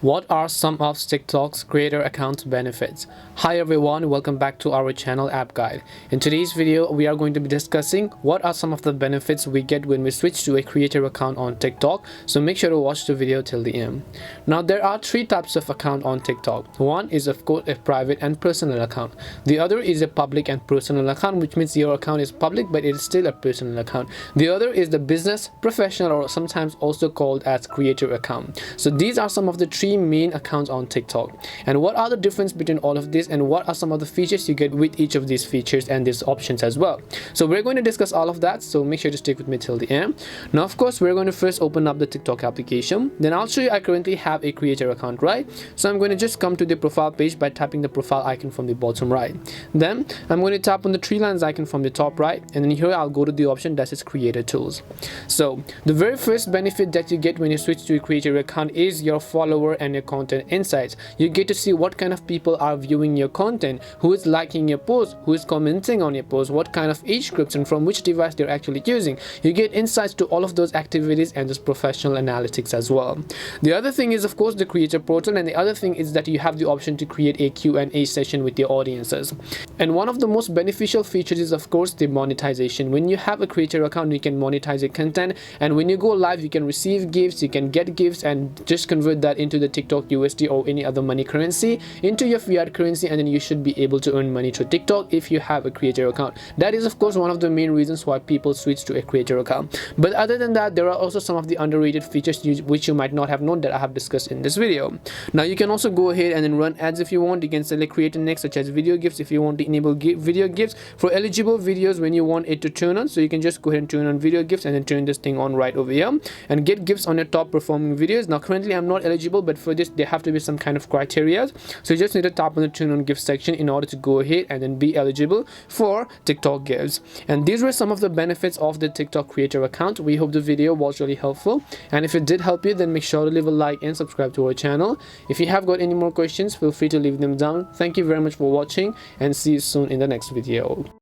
What are some of TikTok's creator account benefits? Hi everyone, welcome back to our channel App Guide. In today's video, we are going to be discussing what are some of the benefits we get when we switch to a creator account on TikTok. So make sure to watch the video till the end. Now there are three types of account on TikTok. One is of course a private and personal account. The other is a public and personal account, which means your account is public but it is still a personal account. The other is the business, professional, or sometimes also called as creator account. So these are some of the three main accounts on TikTok. And what are the difference between all of this, and what are some of the features you get with each of these features and these options as well? So we're going to discuss all of that, so make sure to stick with me till the end. Now of course we're going to first open up the TikTok application. Then I'll show you I currently have a creator account, right? So I'm going to just come to the profile page by tapping the profile icon from the bottom right. Then I'm going to tap on the three lines icon from the top right, and then here I'll go to the option that says creator tools. So the very first benefit that you get when you switch to a creator account is your follower and your content insights. You get to see what kind of people are viewing your content, who is liking your post, who is commenting on your post, what kind of age groups, and from which device they're actually using. You get insights to all of those activities and just professional analytics as well. The other thing is of course the creator portal, and the other thing is that you have the option to create a Q&A session with your audiences. And one of the most beneficial features is of course the monetization. When you have a creator account, you can monetize your content, and when you go live you can receive gifts, you can get gifts, and just convert that into the TikTok USD or any other money currency into your fiat currency, and then you should be able to earn money through TikTok if you have a creator account. That is of course one of the main reasons why people switch to a creator account. But other than that, there are also some of the underrated features which you might not have known that I have discussed in this video. Now you can also go ahead and then run ads if you want. You can select creator next, such as video gifts, if you want to enable video gifts for eligible videos when you want it to turn on. So you can just go ahead and turn on video gifts and then turn this thing on right over here and get gifts on your top performing videos. Now currently I'm not eligible, but for this there have to be some kind of criteria, so you just need to tap on the turn on gift section in order to go ahead and then be eligible for TikTok gifts. And these were some of the benefits of the TikTok creator account. We hope the video was really helpful, and if it did help you, then make sure to leave a like and subscribe to our channel. If you have got any more questions, feel free to leave them down. Thank you very much for watching, and see you soon in the next video.